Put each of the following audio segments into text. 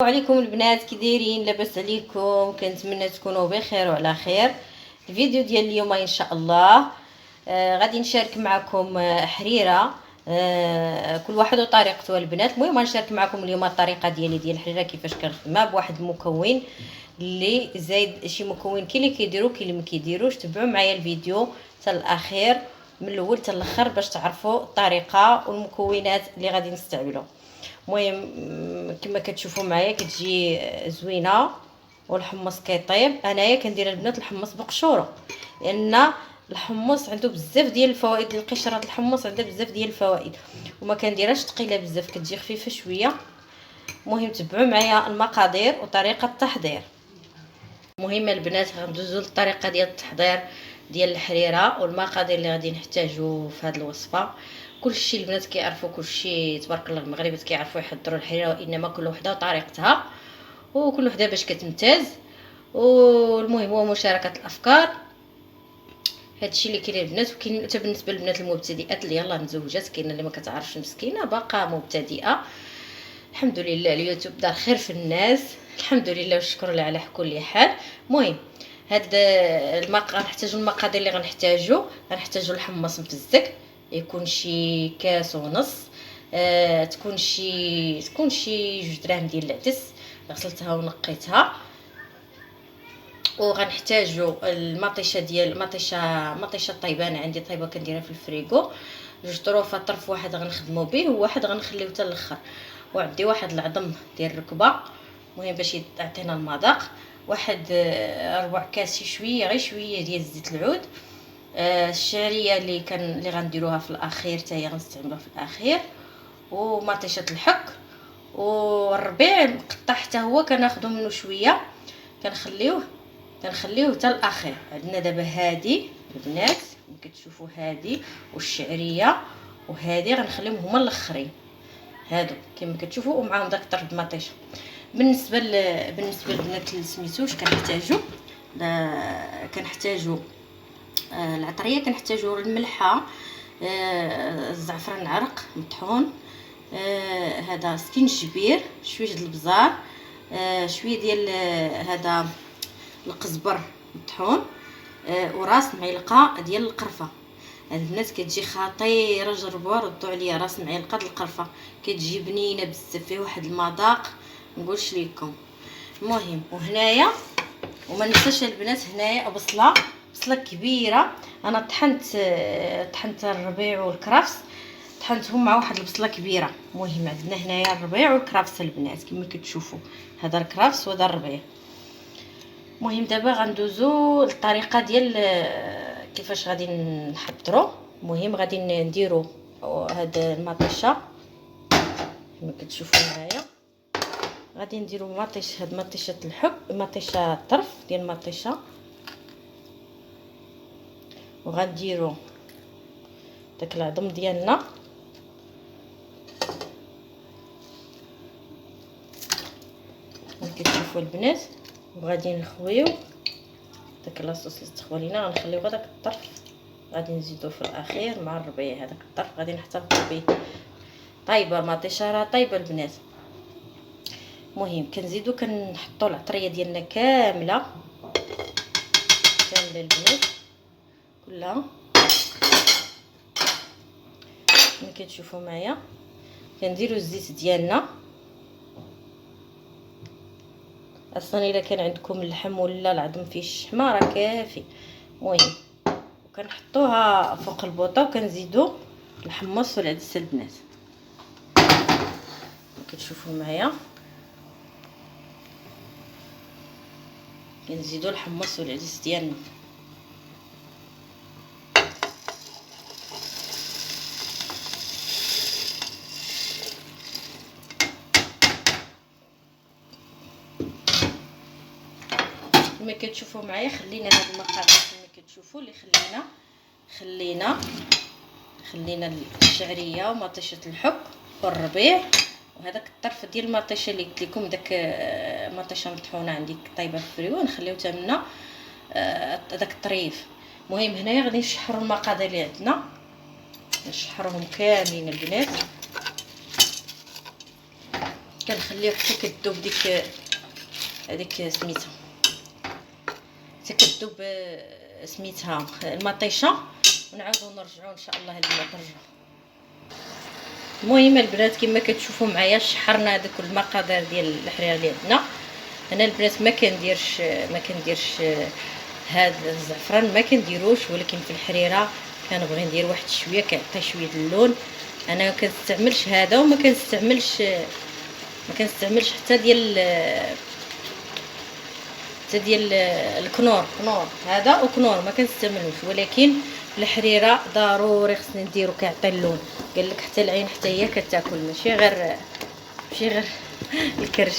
عليكم البنات، كي دايرين؟ لاباس عليكم؟ كنتمنى تكونوا بخير وعلى خير. الفيديو ديال اليوم ان شاء الله غادي نشارك معكم حريره. كل واحد وطريقته البنات. المهم غنشارك معكم اليوم الطريقه ديالي ديال الحريره كيفاش كنخدمها بواحد المكون اللي زايد. شي مكون كاين اللي كيديروا كاين اللي ما كيديروش. تبعوا معايا الفيديو حتى الاخير من الاول حتى الاخر باش تعرفوا الطريقه والمكونات اللي غادي نستعملوا. المهم كما كتشوفوا معايا كتجي زوينه والحمص كيطيب. انايا كندير البنات الحمص بقشوره لان الحمص عنده بزاف ديال الفوائد. القشره الحمص عندها بزاف ديال الفوائد وما كنديرهاش ثقيله بزاف، كتجي خفيفه شويه. المهم تبعوا معايا المقادير وطريقه التحضير. المهم البنات غندوزو للطريقه ديال التحضير ديال الحريره والمقادير اللي غادي نحتاجو في هذه الوصفه. كلشي البنات كيعرفوا، كلشي تبارك الله المغربات كيعرفوا يحضروا الحريره، وانما كل وحده وطريقتها وكل وحده باش كتمتاز. والمهم هو مشاركه الافكار. هادشي اللي كاين البنات. وكاين حتى بالنسبه للبنات المبتدئات اللي يلاه متزوجات، كاينه اللي ما كتعرفش مسكينه باقا مبتدئه. الحمد لله اليوتيوب دار خير في الناس، الحمد لله والشكر لله على كل حال. المهم هاد غنحتاجو المقادير اللي غنحتاجو الحمص مفزك يكون شي كاس ونص. تكون شي 2 دراهم ديال العدس غسلتها ونقيتها. وغنحتاجو المطيشه ديال مطيشه طيبان عندي طيبه كنديرها في الفريغو. 2 طروفه، طرف واحد غنخدمو به وواحد غنخليو حتى الاخر. وعندي واحد العظم ديال الركبه مهم باش يعطينا المذاق. واحد 4 كاس شويه غير شويه ديال زيت العود. الشعريه اللي غنديروها في الاخير حتى هي غنستعملوها في الاخير. ومطيشه الحك والربيع مقطع حتى هو كناخذو منه شويه كنخليوه حتى الاخير. عندنا دابا هادي البنات كتشوفوا هادي والشعريه وهادي غنخليهم هما الاخرين هادو كما كتشوفوا، ومعاهم داك الطرف المطيشه. بالنسبه للبنات اللي سميتوش كنحتاجوا العطريه، كنحتاجوا الملحه، الزعفران العرق مطحون، هذا سكينجبير، شويه د البزار، شويه ديال هذا القزبر مطحون، وراس معلقه ديال القرفه. البنات كتجي خطيره، جربوها ردوا عليا. راس معلقه د القرفه كتجي بنينه بزاف، فيه واحد المذاق نقولش لكم. المهم وهنايا وما ننساش البنات هنايا بصله كبيره. انا طحنت الربيع والكرفس، طحنتهم مع واحد البصله كبيره. المهم عندنا هنايا الربيع والكرفس البنات كما كتشوفوا، هذا الكرفس وهذا الربيع. المهم دابا غندوزو للطريقه ديال كيفاش غادي نحضروا. المهم غادي نديروا هاد المطيشه كما كتشوفوا معايا. غادي نديروا مطيشه الحب، مطيشه الطرف ديال المطيشه، وغنديروا داك العظم ديالنا كما كتشوفوا البنات. وغادي نخويو داك لاصوص اللي تخوى لينا، غنخليو غير داك الطرف غادي نزيدوه في الاخير مع الربيع. هذاك الطرف غادي نحتفظوا به. طيبه مطيشه راه طيبه البنات. المهم كنزيدو كنحطوا العطريه ديالنا كامله البنات كلها كما كتشوفوا معايا. كنديروا الزيت ديالنا اصلا الا كان عندكم اللحم ولا العظم فيه الشحمه راه كافي. المهم وكنحطوها فوق البوطه وكنزيدوا الحمص والعدس البنات كتشوفوا معايا. كنزيدوا الحمص والعدس ديالنا. كما كتشوفوا معايا خلينا هاد المقادير كما كتشوفوا اللي خلينا الشعريه ومطيشه الحب والربيع وهذاك الطرف ديال المطيشه اللي قلت لكم، داك مطيشه مطحونه عندي طيبه في الفريو نخليو حتى منا داك الطريف. المهم هنايا غادي نشحروا المقادير اللي عندنا، نشحروهم كاملين البنات كنخليها حتى كتذوب هذيك سميتها، حتى كتذوب سميتها المطيشه، ونعاودو نرجعو ان شاء الله البنات نرجعو. المهم البنات كما كتشوفوا معايا شحرنا هذوك المقادير ديال الحريره اللي عندنا. انا البنات ما كنديرش هذا الزعفران، ما كنديروش، ولكن في الحريره كنبغي ندير واحد شويه كيعطي شويه اللون. انا ما كنستعملش هذا، وما كنستعملش حتى ديال الكنور هذا وكنور ما كنستعملوش، ولكن الحريره ضروري خصني نديرو كيعطي اللون. قال لك حتى العين حتى هي كتاكل، ماشي غير الكرش.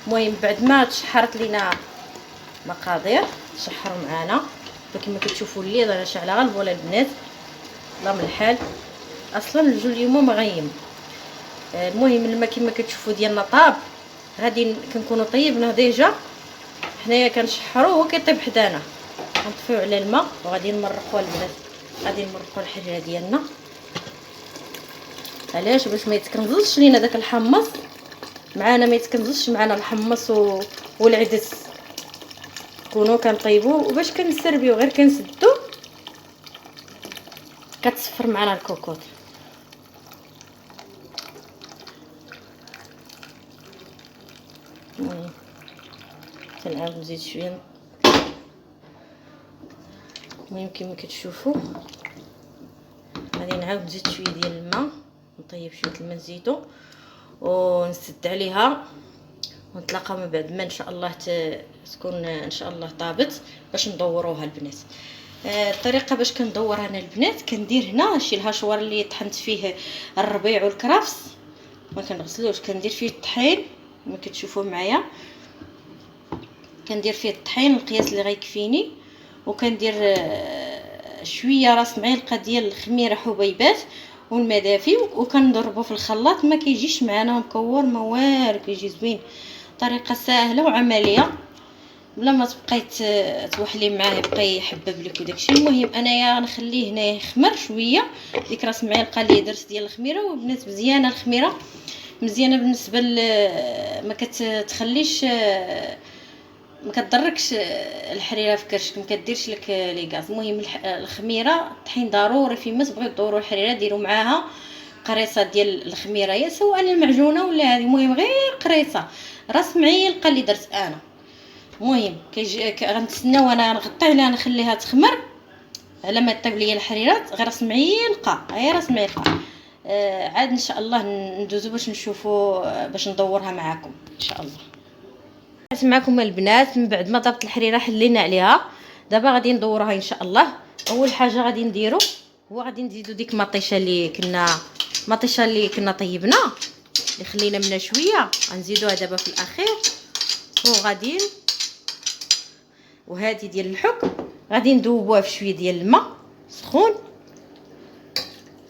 المهم بعد ما تشحرت لينا مقادير تشحروا معانا كما كتشوفوا لي راه شاعله غالب ولا البنات لا من الحال اصلا الجو اليوم مغيم. المهم الماء كما كتشوفوا ديالنا طاب، غادي كنكونوا طيبنا ديجا حنايا كنشحروا هو كيطيب حدانا، غنطفيو على الماء وغادي نمرقوا البنات، غادي نمرقوا الحريره ديالنا. علاش؟ باش ما يتكنزلش لينا داك الحمص معانا، ما يتكنزلش معانا الحمص والعدس، كونوا كنطيبوا وباش كنسربيو غير كنسدو كتصفر معنا الكوكوط. المهم كنعاود نزيد شويه. المهم كما كتشوفوا غادي نعاود نزيد شويه ديال الماء، نطيب شويه الماء نزيدو ونسد عليها، ونتلاقاو من بعد ما ان شاء الله تكون ان شاء الله طابت باش ندوروها البنات. الطريقه باش كندورها انا البنات، كندير هنا شي الهاشوار اللي طحنت فيه الربيع والكرفس، ما كنغسلوش، كندير فيه الطحين كما كتشوفوا معايا، كندير فيه الطحين القياس اللي غيكفيني، وكندير شويه راس معلقه ديال الخميره حبيبات والماء دافي، وكنضربو في الخلاط. ما كيجيش معنا مكور ما والو، كيجي زوين. طريقه سهله وعمليه بلا ما تبقاي توحلي معاه يبقى يحبب لك وداكشي. المهم انايا غنخليه هنايا يخمر شويه، ديك راس معلقه اللي درت ديال الخميره. وبنات مزيانه الخميره، مزيانه بالنسبه ما كتخليش ما كتضركش الحريره في كرشك، ما كديرش لك لي غاز. المهم الخميره الطحين ضروري، فيما تبغيو دوروا الحريره ديروا معاها قريصه ديال الخميره، يا سواء المعجونه ولا هذه، المهم غير قريصه راس معلقه اللي درت انا. المهم غنتسناو، انا نغطي عليها نخليها تخمر على ما طيب ليا الحريرات، غير راس معلقه، غير راس معلقه. عاد ان شاء الله ندوزو باش نشوفوا باش ندورها معاكم ان شاء الله. معكم البنات من بعد ما طابت الحريره حلينا عليها، دابا غادي ندوروها ان شاء الله. اول حاجه غادي نديرو هو غادي نزيدو ديك المطيشه اللي كنا طيبنا اللي خلينا منها شويه، غنزيدوها دابا في الاخير. وغادي وهذه ديال الحك غادي ندوبوها في شويه ديال الماء سخون.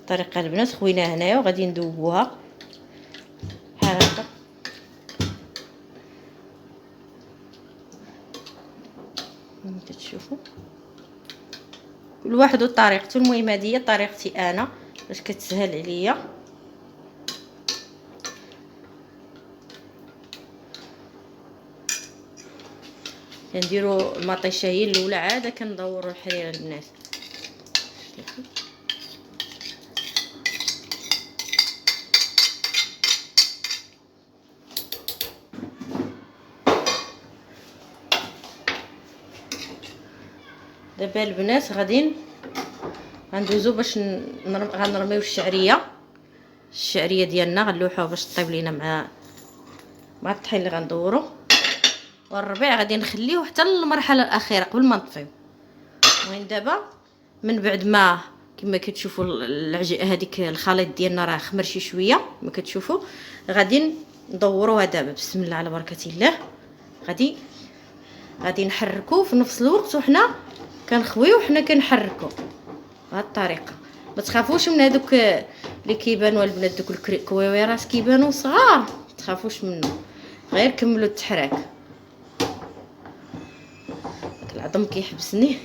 الطريقه البنات خويناها هنايا وغادي ندوبوها بحال هكا. كتشوفوا كل واحد وطريقته. المهم هذه هي طريقتي انا باش كتسهل عليا. كنديروا المطيشه هي الاولى، عاده كندوروا الحريره البنات. دابا البنات غادي غندوزو باش غنرميو الشعريه ديالنا، غنلوحوها باش طيب لينا مع الطحين اللي غندورو. والربيع غادي نخليوه حتى للمرحله الاخيره قبل ما نطفيو. المهم دابا من بعد ما كما كتشوفوا هذيك الخليط ديالنا راه خمر شي شويه كما كتشوفوا، غادي ندوروها دابا بسم الله على بركه الله. غادي نحركو في نفس الوقت وحنا كنخويو وحنا كنحركو بهذه الطريقه. ما تخافوش من هذوك اللي كيبانوا البنات، دوك الكويويرات كيبانوا صغار، ما تخافوش منه، غير كملوا التحراك. العظم كيحبسني.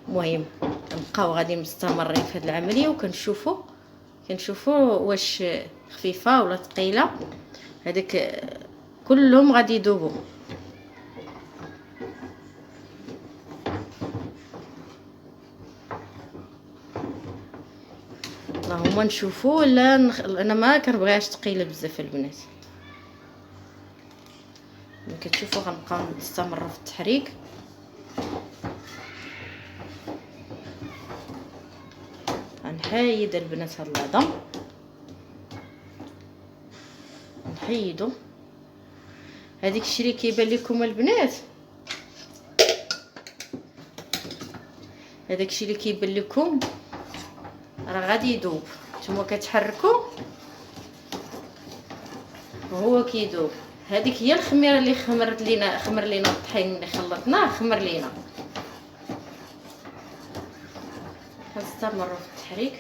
المهم نبقاو غادي مستمرين في هذه العمليه وكنشوفوا واش خفيفه ولا ثقيله. هذاك كلهم غادي يذوبوا. اللهم نشوفوا. لا انا ما كنبغيهاش ثقيله بزاف البنات. ملي كتشوفوا غنبقاو نستمروا في التحريك. غنحيد البنات هاد العظم، نحيدو هذيك الشيء اللي كيبان لكم البنات، هذاك الشيء اللي كيبان لكم راه غادي يذوب. نتوما كتحركوا وهو كيذوب. هذيك هي الخميره اللي خمر لينا الطحين اللي خلطناه، خمر لينا. كنستمروا في التحريك.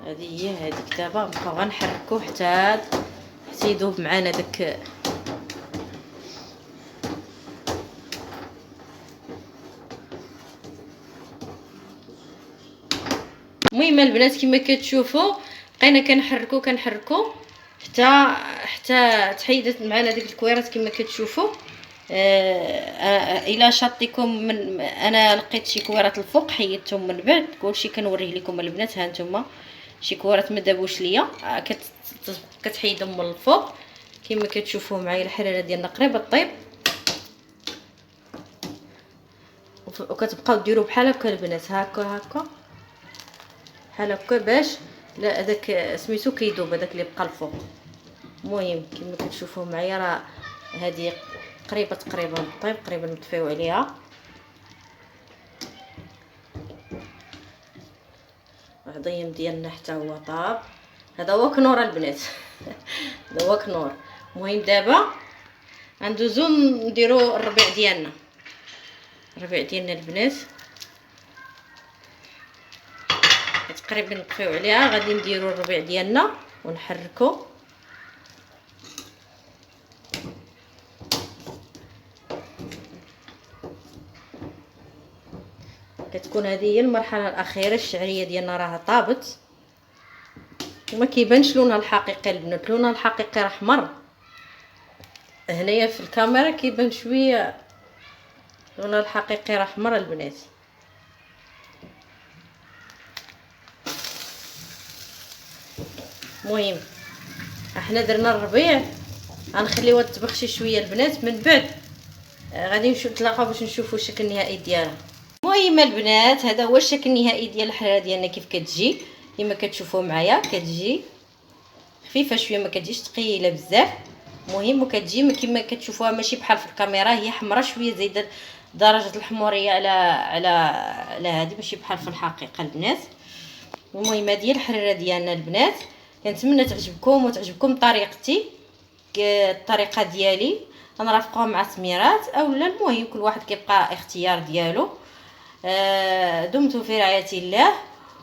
هذه هي هذيك. دابا نبقاو غنحركو حتى يذوب معنا داك. المهم البنات كما كتشوفوا بقينا كنحركو حتى تحيدت معنا ديك الكويرات كما كتشوفوا. الى شاطيكم من انا لقيت شي كويرات الفوق حيدتهم من بعد. كلشي كنوريه لكم البنات. ها نتوما شي كويرات ما دابوش ليا، كتحيدهم من الفوق كما كتشوفوا معايا. الحريره ديالنا قريبه طيب، وكتبقاو ديروا بحال هكا البنات. هكا بحال هكا باش لا هذاك سميتو كيذوب، هذاك اللي بقى الفوق. المهم كما كتشوفوا معايا راه هذه قريبه تقريبا طيب، قريبا نطفيو عليها. العظيم ديالنا حتى هو طاب. هذا هو كنور البنات. هذا هو كنور. المهم دابا غندوزو نديرو الربيع ديالنا. البنات تقريبا نطفيو عليها. غادي نديرو الربيع ديالنا ونحركو. كتكون هذه هي المرحله الاخيره. الشعريه ديالنا راه طابت وما كيبانش لونها الحقيقي البنات. لونها الحقيقي راه احمر، هنايا في الكاميرا كيبان شويه. لونها الحقيقي راه احمر البنات. المهم احنا درنا الربيع، غنخليوها تطبخ شي شويه البنات. من بعد غادي نتلاقاو باش نشوفوا الشكل النهائي ديالها. المهم البنات هذا هو الشكل النهائي ديال الحريره ديالنا كيف كتجي. كما كتشوفوا معايا كتجي خفيفه شويه، ما كتجيش ثقيله بزاف. المهم وكتجي كما كتشوفوها ماشي بحال في الكاميرا، هي حمراء شويه زايده درجه الحموريه على هذه، ماشي بحال في الحقيقه البنات. المهم هذه هي الحريره ديالنا البنات. كنتمنى تعجبكم وتعجبكم طريقتي، الطريقه ديالي غنرافقوها مع سميرات اولا. المهم كل واحد كيبقى اختيار ديالو. دمتم في رعايه الله،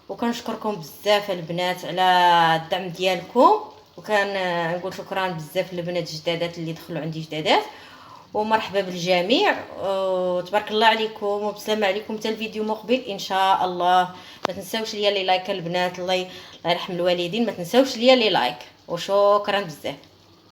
وكنشكركم بزاف البنات على الدعم ديالكم. وكنقول شكرا بزاف للبنات الجدادات اللي دخلوا عندي جدادات، ومرحبا بالجميع وتبارك الله عليكم وبسلامه عليكم حتى الفيديو مقبل ان شاء الله. ما تنساوش ليا لي لايك البنات. الله يرحم الوالدين. ما تنساوش ليا لي لايك، وشكرا بزاف.